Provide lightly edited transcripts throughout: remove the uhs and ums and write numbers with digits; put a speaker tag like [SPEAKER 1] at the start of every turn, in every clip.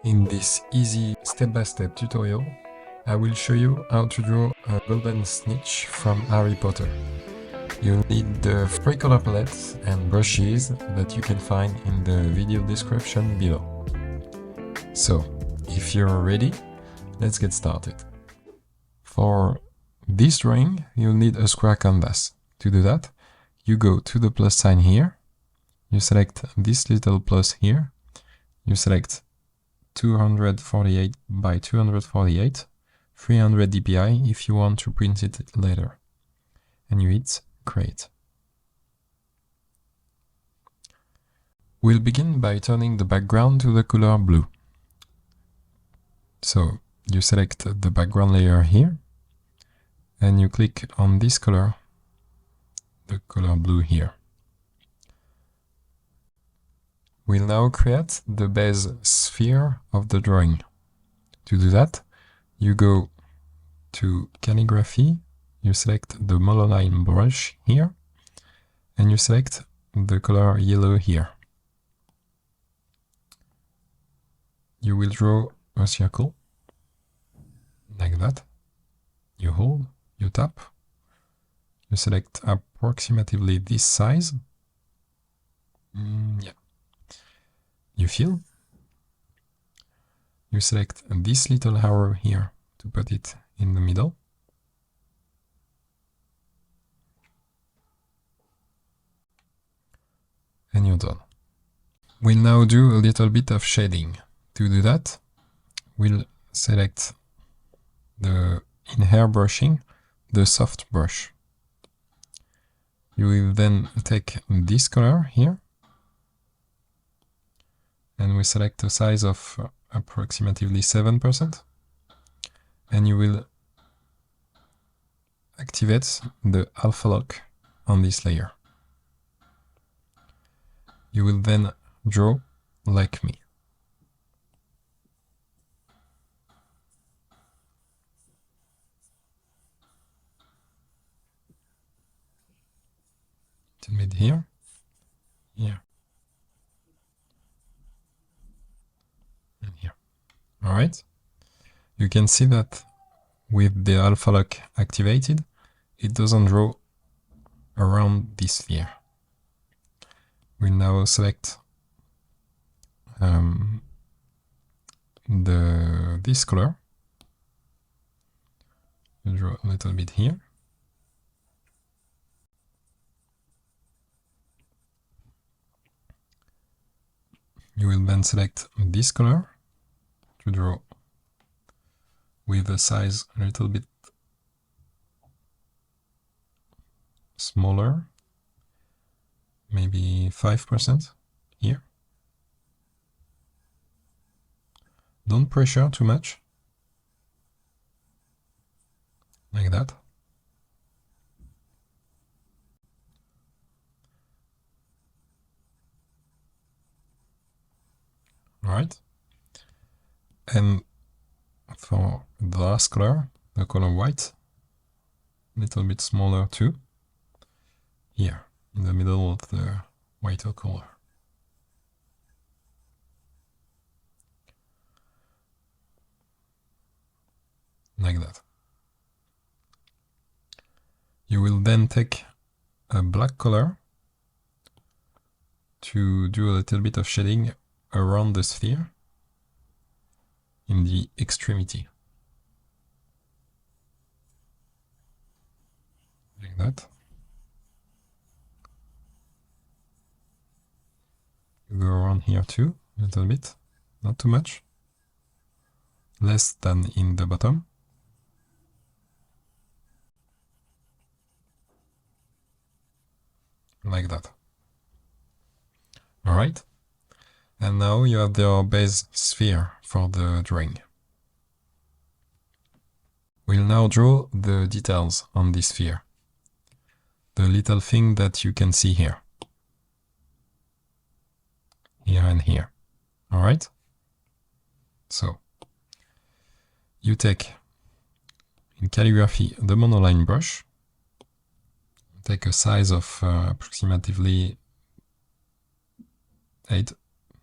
[SPEAKER 1] In this easy step-by-step tutorial, I will show you how to draw a Golden Snitch from Harry Potter. You'll need the 3 color palettes and brushes that you can find in the video description below. So, if you're ready, let's get started. For this drawing, you'll need a square canvas. To do that, you go to the plus sign here, you select this little plus here, you select 248 by 248, 300 dpi if you want to print it later, and you hit create. We'll begin by turning the background to the color blue. So you select the background layer here, and you click on this color, the color blue here. We'll now create the base sphere of the drawing. To do that, you go to calligraphy, you select the monoline brush here, and you select the color yellow here. You will draw a circle, like that. You hold, you tap, you select approximately this size. Yeah. You fill. You select this little arrow here to put it in the middle. And you're done. We'll now do a little bit of shading. To do that, we'll select in airbrushing, the soft brush. You will then take this color here, and we select a size of approximately 7%, and you will activate the alpha lock on this layer. You will then draw like me. Mid here, here, and here. Alright, you can see that with the alpha lock activated, it doesn't draw around this sphere. We'll now select this color. You draw a little bit here. You will then select this color to draw with a size a little bit smaller, maybe 5% here. Don't pressure too much, like that. Alright, and for the last color, the color white, a little bit smaller too, here, in the middle of the white color. Like that. You will then take a black color to do a little bit of shading around the sphere in the extremity. Like that. You go around here too, a little bit, not too much, less than in the bottom. Like that. Alright. And now you have your base sphere for the drawing. We'll now draw the details on this sphere. The little thing that you can see here. Here and here. Alright? So, you take, in calligraphy, the monoline brush. Take a size of approximately 8,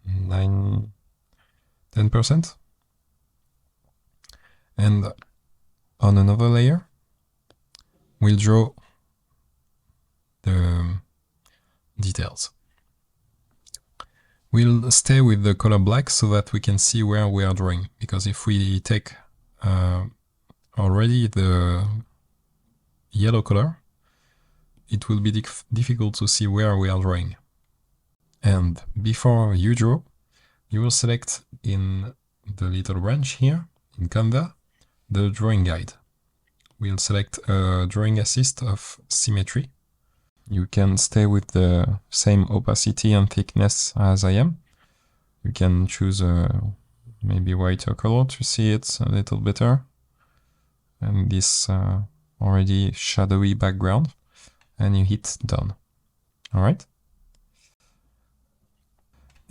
[SPEAKER 1] 9, 10%. And on another layer, we'll draw the details. We'll stay with the color black so that we can see where we are drawing, because if we take already the yellow color, it will be difficult to see where we are drawing. And before you draw, you will select in the little branch here, in Canva, the drawing guide. We'll select a drawing assist of symmetry. You can stay with the same opacity and thickness as I am. You can choose maybe whiter color to see it a little better. And this already shadowy background. And you hit done. Alright?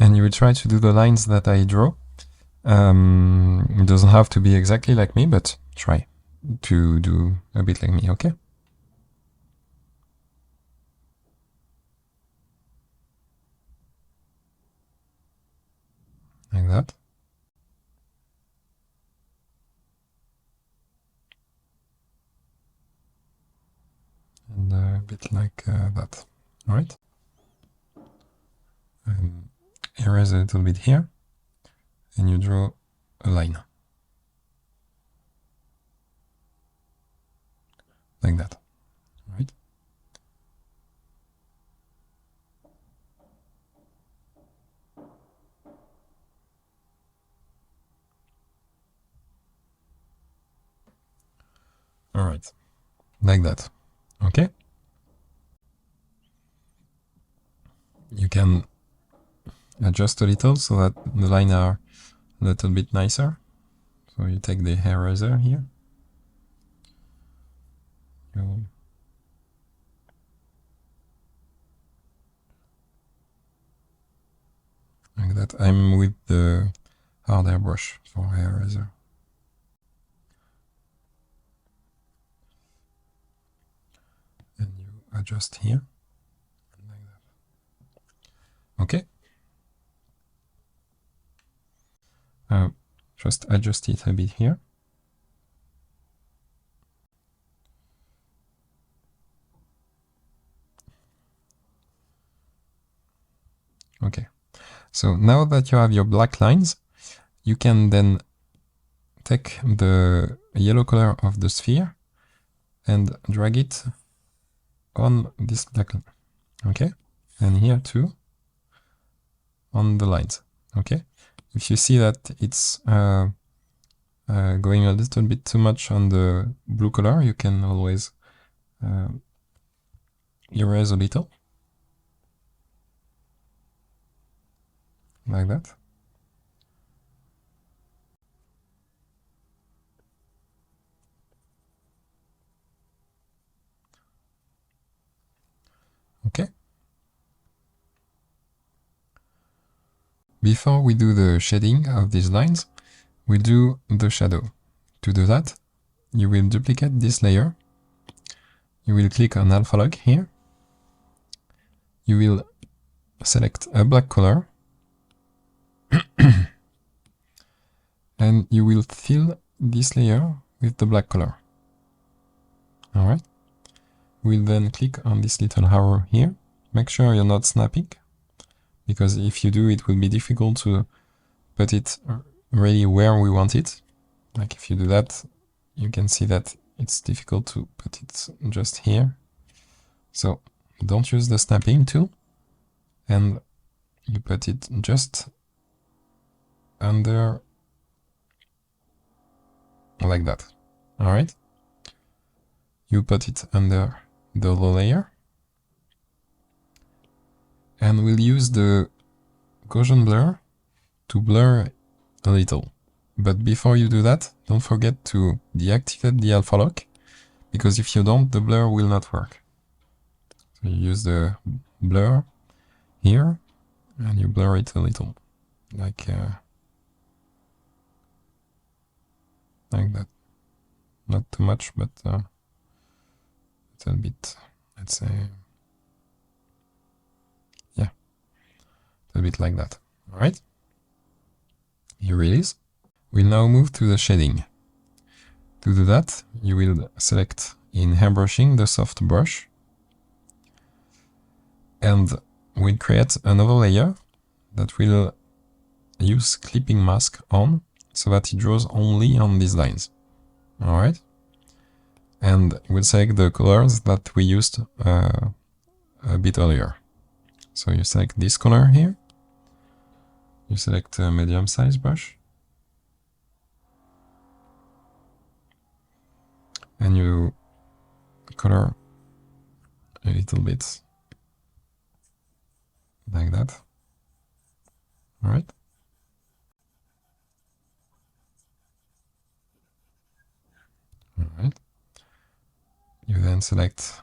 [SPEAKER 1] And you will try to do the lines that I draw. It doesn't have to be exactly like me, but try to do a bit like me, okay? Like that. And a bit like that. Alright? Erase a little bit here, and you draw a line. Like that. Alright? Alright. Like that. Okay? You can adjust a little so that the lines are a little bit nicer. So you take the eraser here. Like that. I'm with the hard airbrush for eraser. And you adjust here. Like that. Okay. Just adjust it a bit here. Okay. So now that you have your black lines, you can then take the yellow color of the sphere and drag it on this black line. Okay? And here too, on the lines. Okay? If you see that it's going a little bit too much on the blue color, you can always erase a little. Like that. Okay. Before we do the shading of these lines, we do the shadow. To do that, you will duplicate this layer. You will click on Alpha Lock here. You will select a black color. And you will fill this layer with the black color. Alright. We'll then click on this little arrow here. Make sure you're not snapping, because if you do, it will be difficult to put it really where we want it. Like if you do that, you can see that it's difficult to put it just here. So don't use the snapping tool, and you put it just under, like that. Alright? You put it under the low layer, and we'll use the Gaussian blur to blur a little. But before you do that, don't forget to deactivate the alpha lock, because if you don't, the blur will not work. So you use the blur here, and you blur it a little, like that. Not too much, but a little bit, let's say, yeah, a bit like that. All right. You release. We'll now move to the shading. To do that, you will select in airbrushing the soft brush, and we'll create another layer that will use clipping mask on, so that it draws only on these lines. Alright? And we'll select the colors that we used a bit earlier. So you select this color here, you select a medium size brush, and you color a little bit like that. Alright? Alright. You then select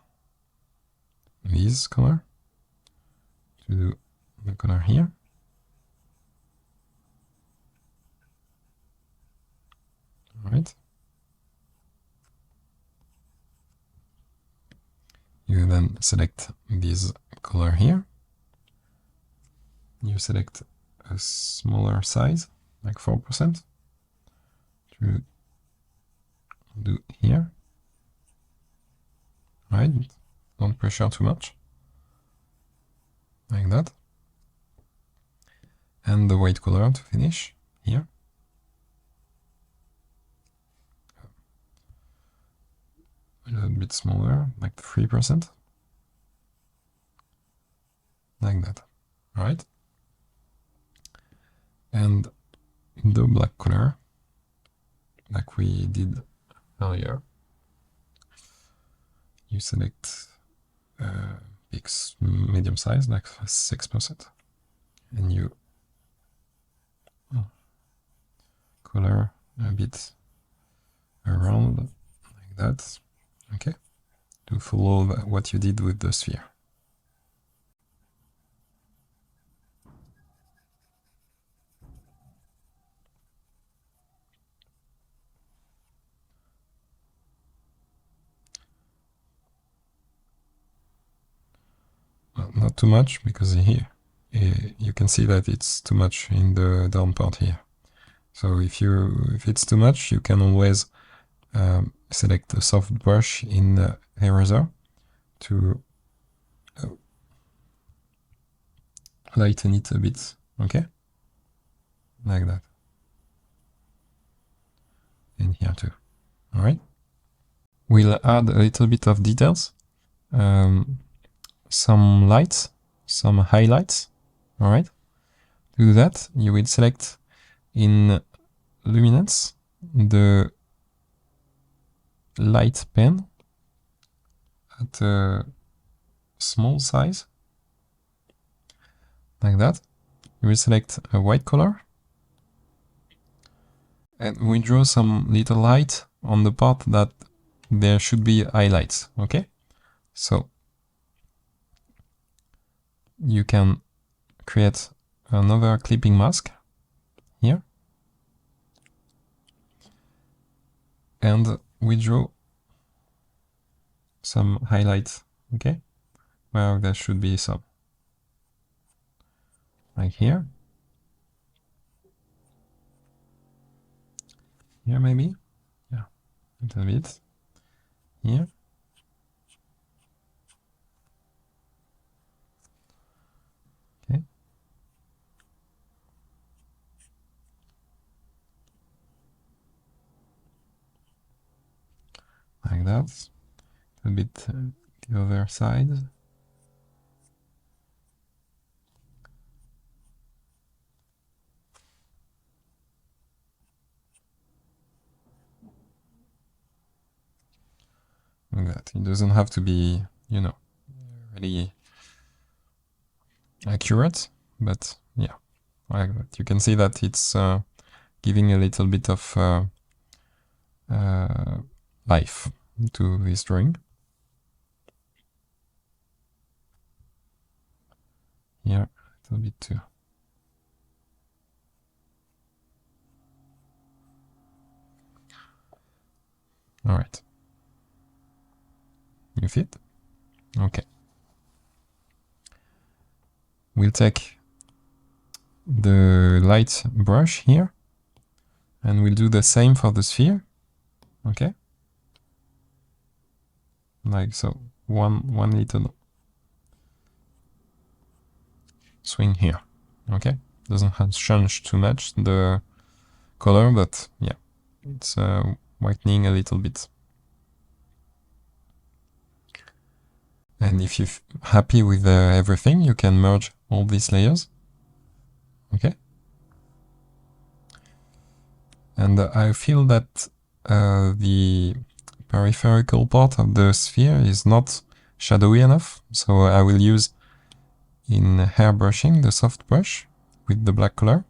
[SPEAKER 1] this color to do the color here. Alright. You then select this color here. You select a smaller size, like 4%, to do here. Right? Don't pressure too much. Like that. And the white color to finish here. A little bit smaller, like 3%. Like that. Alright? And the black color, like we did earlier, you select big medium size, like 6%, and you color a bit around like that. Okay, to follow what you did with the sphere. Well, not too much, because here you can see that it's too much in the down part here. So if it's too much, you can always select a soft brush in the eraser to lighten it a bit, okay? Like that. And here too, alright? We'll add a little bit of details, some lights, some highlights, alright? To do that, you will select in luminance the light pen at a small size, like that. You will select a white color, and we draw some little light on the part that there should be highlights, okay? So you can create another clipping mask here, and we draw some highlights, okay? Well, there should be some. Like here. Here maybe? Yeah, a little bit. Here. Okay. Like that. A bit the other side. Like that. It doesn't have to be, you know, really accurate, but yeah, like that. You can see that it's giving a little bit of life to this drawing. Here, a little bit too. All right. You fit? Okay. We'll take the light brush here And we'll do the same for the sphere. Okay? Like so, one little swing here. Okay? Doesn't have change too much the color, but yeah, it's whitening a little bit. And if you're happy with everything, you can merge all these layers. Okay? And I feel that the peripheral part of the sphere is not shadowy enough, so I will use in hair brushing the soft brush with the black color,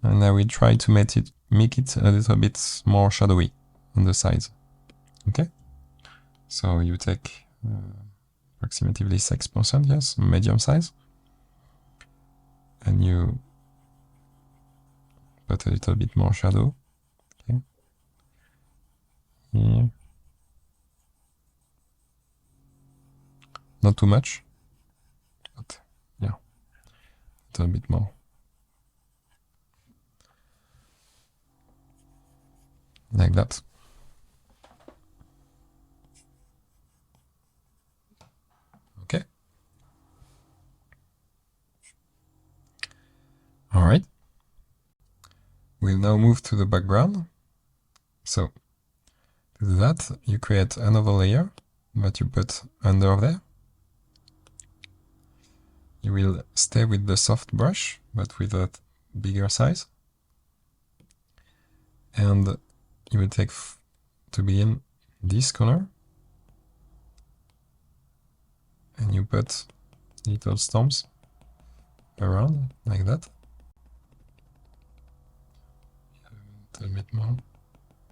[SPEAKER 1] and I will try to make it a little bit more shadowy on the sides. Okay? So you take approximately 6%, yes, medium size, and you put a little bit more shadow. Okay. Here. Not too much, but yeah, a little bit more. Like that. Okay. All right. We'll now move to the background. So to do that, you create another layer that you put under there. You will stay with the soft brush, but with a bigger size. And you will take, to begin, this color. And you put little stumps around, like that. A little bit more.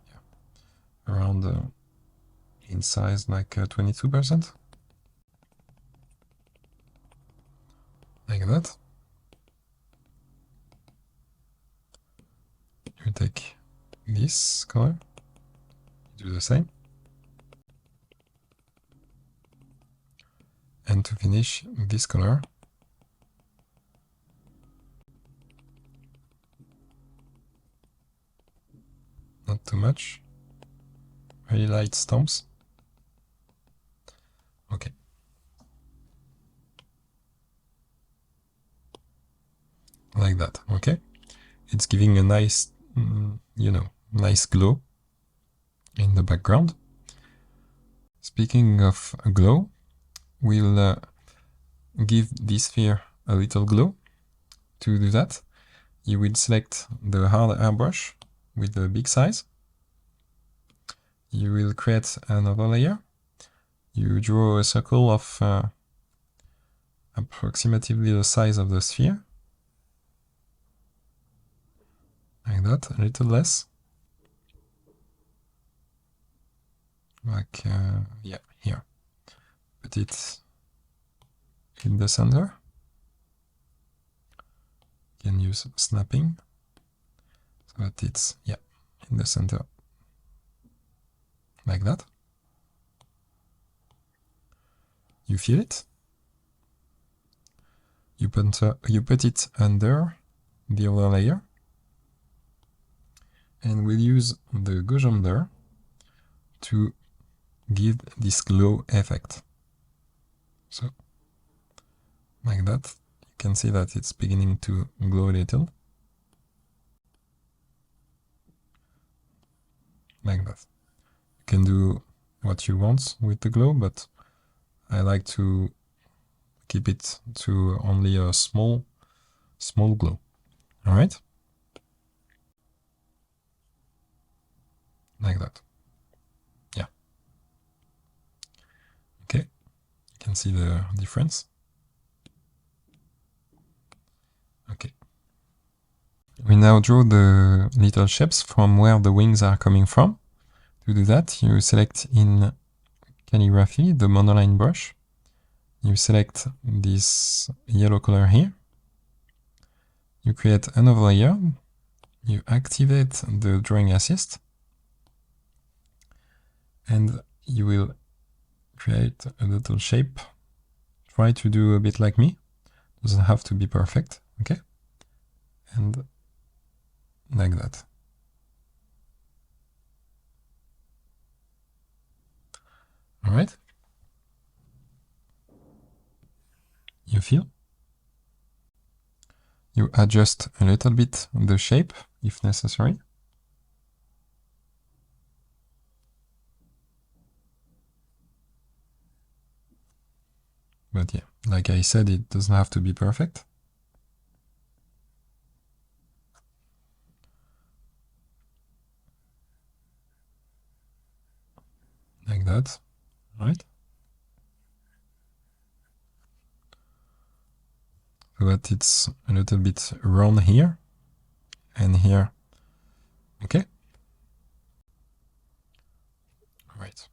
[SPEAKER 1] Yeah. Around in size, like 22%. Like that. You take this color, do the same. And to finish, this color, not too much, very light stumps. Okay. Like that, okay? It's giving a nice, nice glow in the background. Speaking of glow, we'll give this sphere a little glow. To do that, you will select the hard airbrush with the big size. You will create another layer. You draw a circle of approximately the size of the sphere. Like that, a little less. Like, yeah, here. Put it in the center. You can use snapping so that it's, yeah, in the center. Like that. You feel it. You put it under the other layer. And we'll use the gauge blur to give this glow effect. So, like that, you can see that it's beginning to glow a little. Like that. You can do what you want with the glow, but I like to keep it to only a small glow. All right? Like that. Yeah. Okay. You can see the difference. Okay. We now draw the little shapes from where the wings are coming from. To do that, you select in calligraphy the monoline brush. You select this yellow color here. You create another layer. You activate the drawing assist. And you will create a little shape. Try to do a bit like me. Doesn't have to be perfect, okay? And like that. All right? You feel? You adjust a little bit the shape if necessary. But yeah, like I said, it doesn't have to be perfect. Like that, right? So that it's a little bit round here and here. Okay? Right.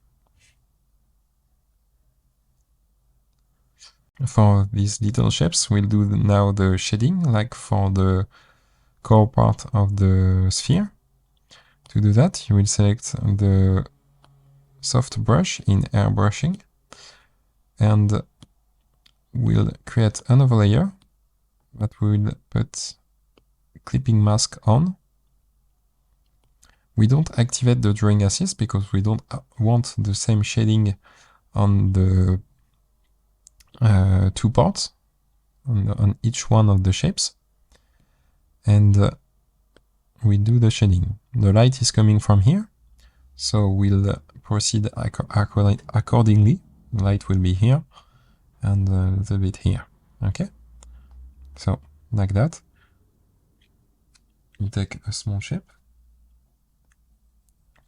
[SPEAKER 1] For these little shapes, we'll do now the shading, like for the core part of the sphere. To do that, you will select the soft brush in airbrushing, and we'll create another layer that we will put clipping mask on. We don't activate the drawing assist because we don't want the same shading on the two parts, on each one of the shapes. And we do the shading. The light is coming from here, so we'll proceed accordingly. The light will be here and a little bit here. Okay? So, like that. You take a small shape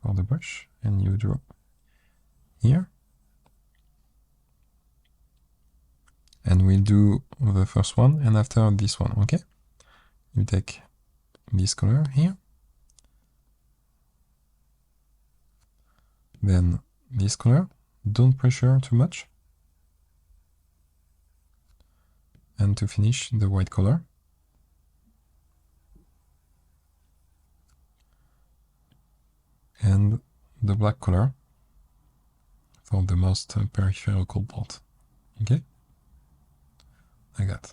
[SPEAKER 1] for the brush and you draw here. And we'll do the first one and after this one, okay? You take this color here. Then this color. Don't pressure too much. And to finish, the white color. And the black color for the most peripheral part. Okay? Like that.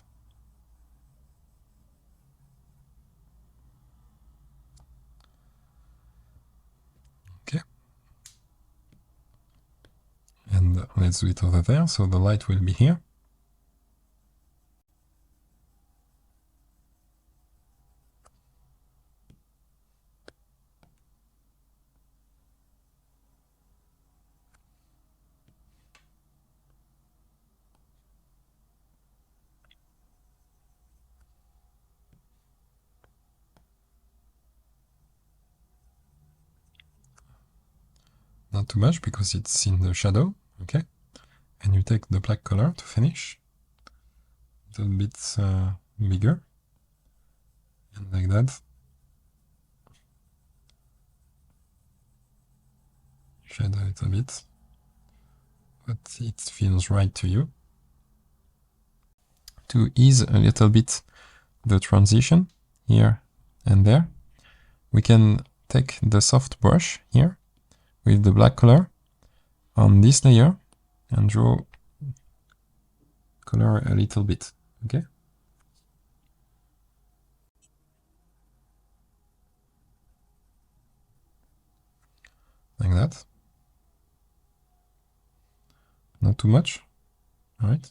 [SPEAKER 1] Okay. And let's do it over there. So the light will be here. Not too much because it's in the shadow, okay? And you take the black color to finish. A little bit bigger. And like that. Shadow a little bit. But it feels right to you. To ease a little bit the transition here and there, we can take the soft brush here with the black color on this layer and draw color a little bit, okay? Like that. Not too much, all right?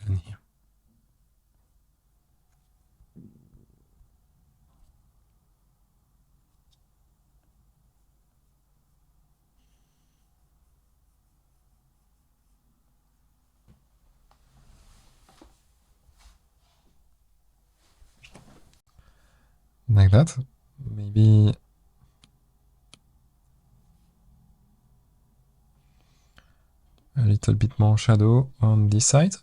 [SPEAKER 1] And here. Like that. Maybe a little bit more shadow on this side.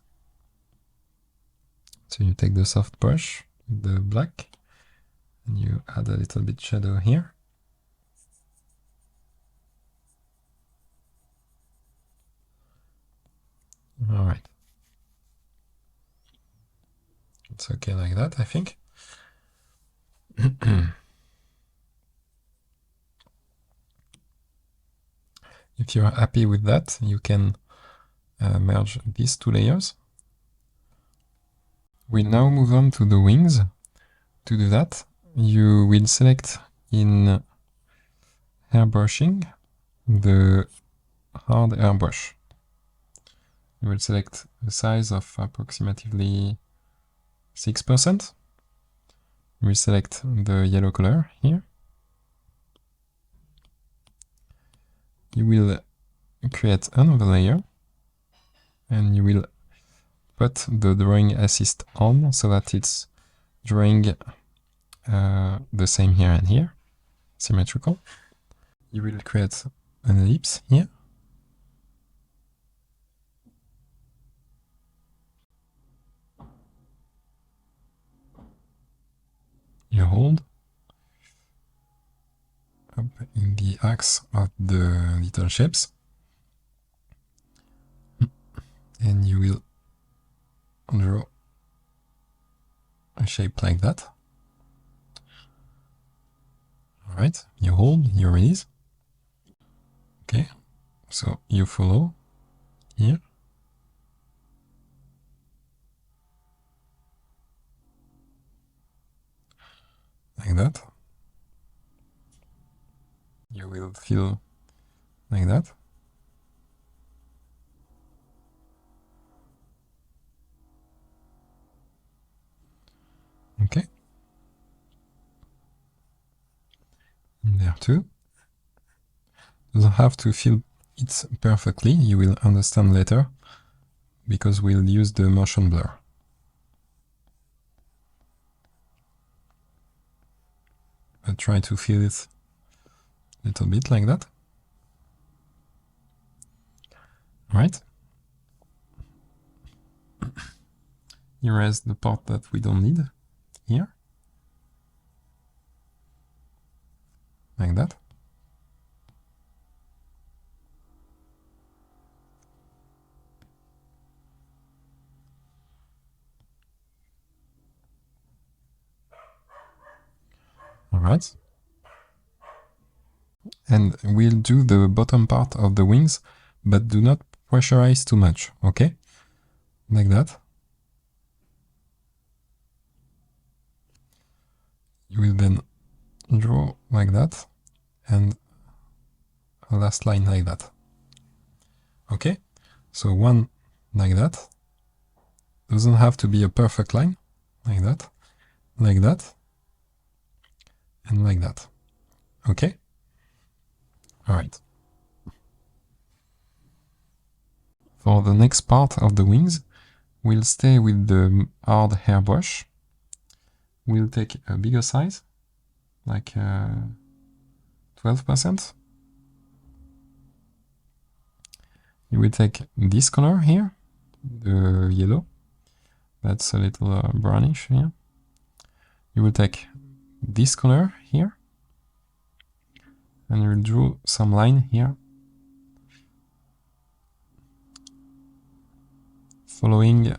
[SPEAKER 1] So you take the soft brush, the black, and you add a little bit shadow here. All right. It's okay like that, I think. If you're happy with that, you can merge these two layers. We'll now move on to the wings. To do that, you will select in airbrushing the hard airbrush. You will select a size of approximately 6%. You will select the yellow color here. You will create another layer and you will put the drawing assist on so that it's drawing the same here and here, symmetrical. You will create an ellipse here. You hold up in the axe of the little shapes and you will draw a shape like that. Alright, you hold, you release. Okay, so you follow here. Like that. You will feel like that. Okay. And there too. Doesn't have to feel it perfectly, you will understand later, because we'll use the motion blur. But try to feel it a little bit like that. Right? Erase the part that we don't need here. Like that. Alright. And we'll do the bottom part of the wings, but do not pressurize too much, okay? Like that. You will then draw like that, and a last line like that. Okay? So one like that. Doesn't have to be a perfect line. Like that. Like that. And like that. Okay? Alright. For the next part of the wings, we'll stay with the hard hairbrush. We'll take a bigger size, like 12%. You will take this color here, the yellow. That's a little brownish here. You will take this color here, and we'll draw some line here, following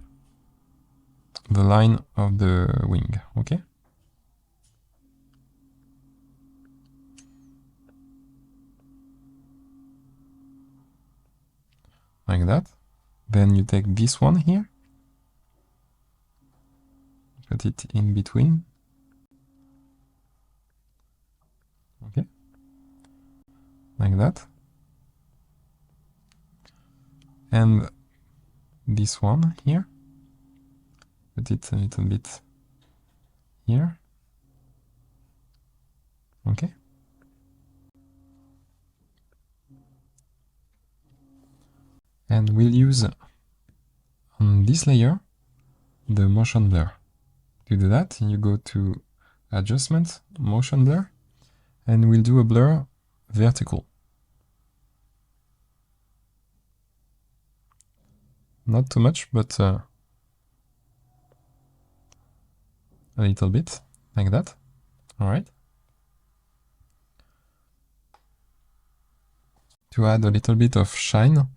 [SPEAKER 1] the line of the wing, okay? Like that. Then you take this one here, put it in between. Okay. Like that. And this one here, put it a little bit here. Okay. And we'll use on this layer the motion blur. To do that, you go to Adjustment, Motion Blur, and we'll do a blur vertical. Not too much, but a little bit, like that. Alright. To add a little bit of shine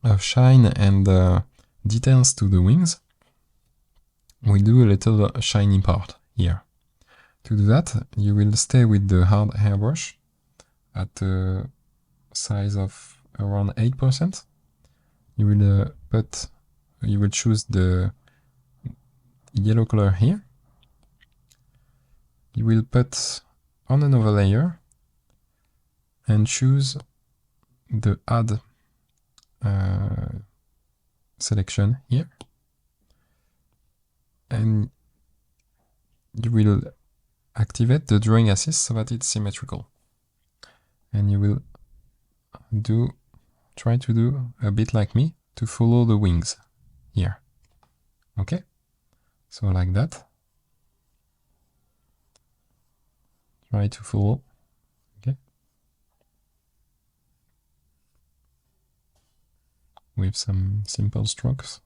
[SPEAKER 1] and details to the wings, we do a little shiny part here. To do that, you will stay with the hard hairbrush at a size of around 8%. you will choose the yellow color here. You will put on another layer and choose the add selection here, and you will activate the drawing assist so that it's symmetrical, and you will try to do a bit like me to follow the wings here. Okay, so like that, try to follow. Okay, with some simple strokes.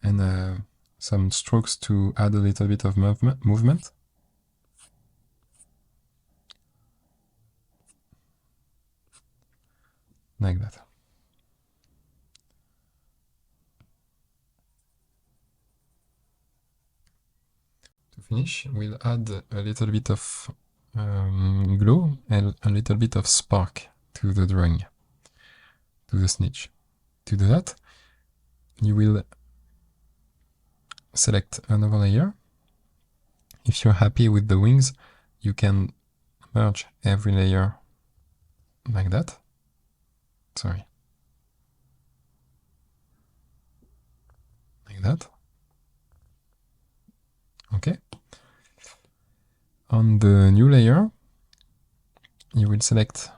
[SPEAKER 1] And some strokes to add a little bit of movement. Like that. To finish, we'll add a little bit of glow and a little bit of spark to the drawing, to the snitch. To do that, you will select another layer. If you're happy with the wings, you can merge every layer like that. Sorry. Like that. Okay. On the new layer, you will select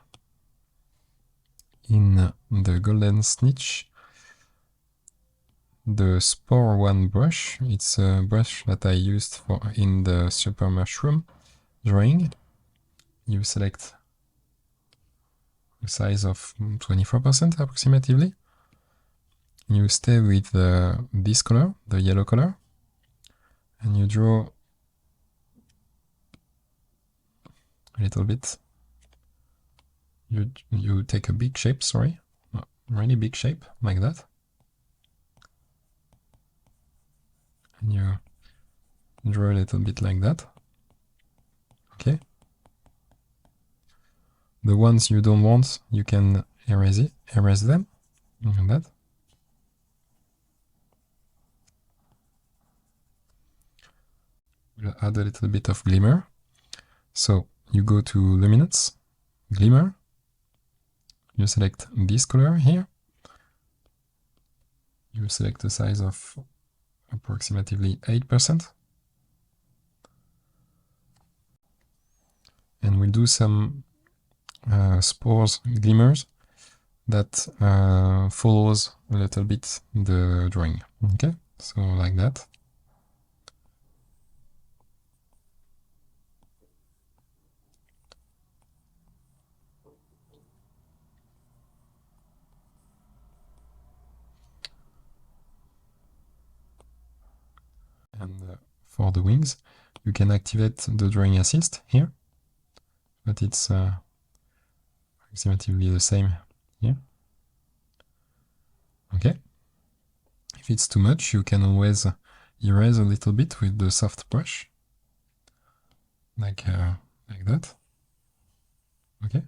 [SPEAKER 1] in the Golden Snitch the Spore 1 brush. It's a brush that I used in the Super Mushroom drawing. You select a size of 24% approximately. You stay with this color, the yellow color, and you draw a little bit. You take a big shape, sorry, really big shape, like that. And you draw a little bit like that. Okay. The ones you don't want, you can erase them, like that. We'll add a little bit of glimmer. So you go to Luminance, Glimmer, you select this color here, you select a size of approximately 8%, and we'll do some spores glimmers that follows a little bit the drawing. Okay, so like that. And for the wings, you can activate the drawing assist here, but it's approximately the same here. Okay. If it's too much, you can always erase a little bit with the soft brush, like that. Okay.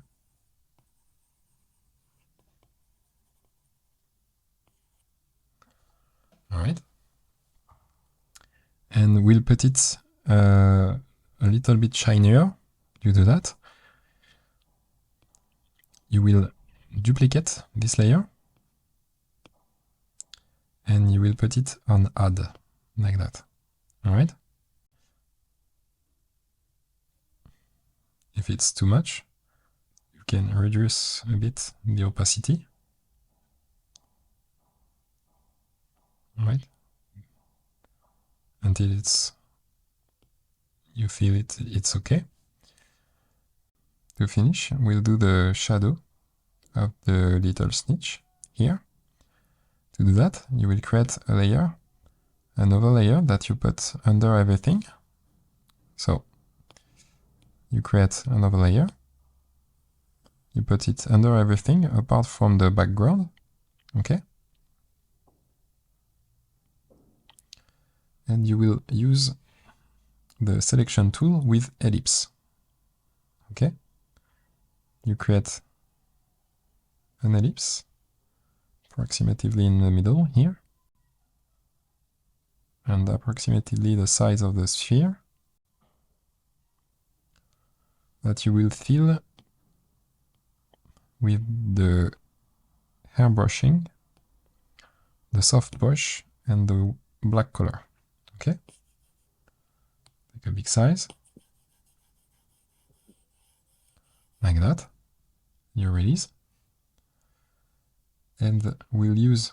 [SPEAKER 1] All right. And we'll put it a little bit shinier due to that. You will duplicate this layer and you will put it on add, like that. All right. If it's too much, you can reduce a bit the opacity. All right. Until you feel it's okay. To finish, we'll do the shadow of the little snitch here. To do that, you will create a layer, another layer that you put under everything. So you create another layer, you put it under everything apart from the background. Okay. And you will use the selection tool with ellipse. Okay. You create an ellipse, approximately in the middle here, and approximately the size of the sphere that you will fill with the hair brushing, the soft brush, and the black color. Okay? Take a big size. Like that. You release. And we'll use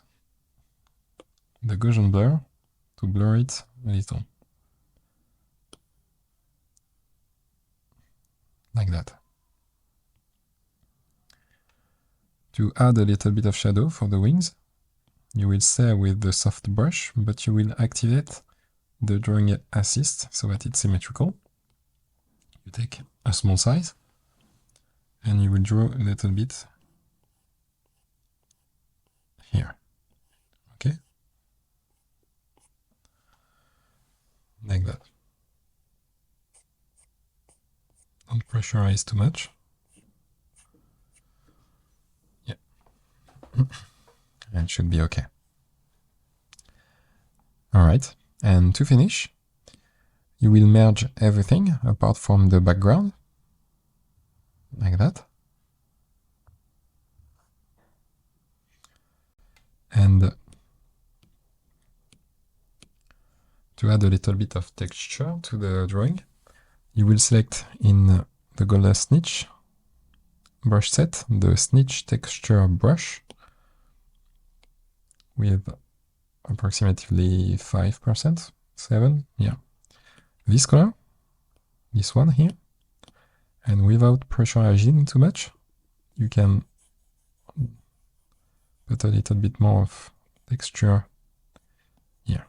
[SPEAKER 1] the Gaussian blur to blur it a little. Like that. To add a little bit of shadow for the wings, you will stay with the soft brush, but you will activate the drawing assist so that it's symmetrical. You take a small size and you will draw a little bit here. Okay? Like that. Don't pressurize too much. Yeah. And it should be okay. Alright, and to finish, you will merge everything apart from the background, like that. And to add a little bit of texture to the drawing, you will select in the Golden Snitch brush set the Snitch texture brush with approximately 5%, 7%, yeah. This color, this one here, and without pressurizing too much, you can put a little bit more of texture here.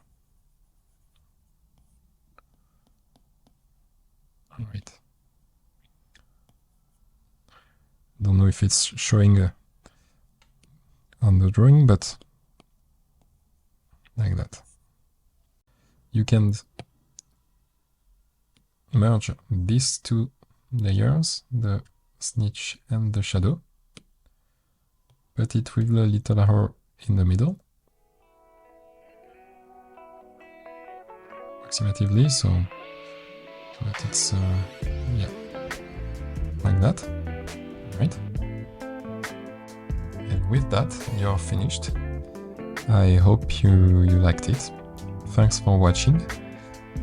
[SPEAKER 1] Alright. Don't know if it's showing on the drawing, but like that. You can merge these two layers, the snitch and the shadow, put it with a little arrow in the middle, approximately, so that it's, yeah, like that, right? And with that, you're finished. I hope you liked it. Thanks for watching,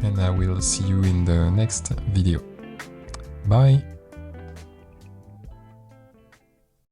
[SPEAKER 1] and I will see you in the next video. Bye!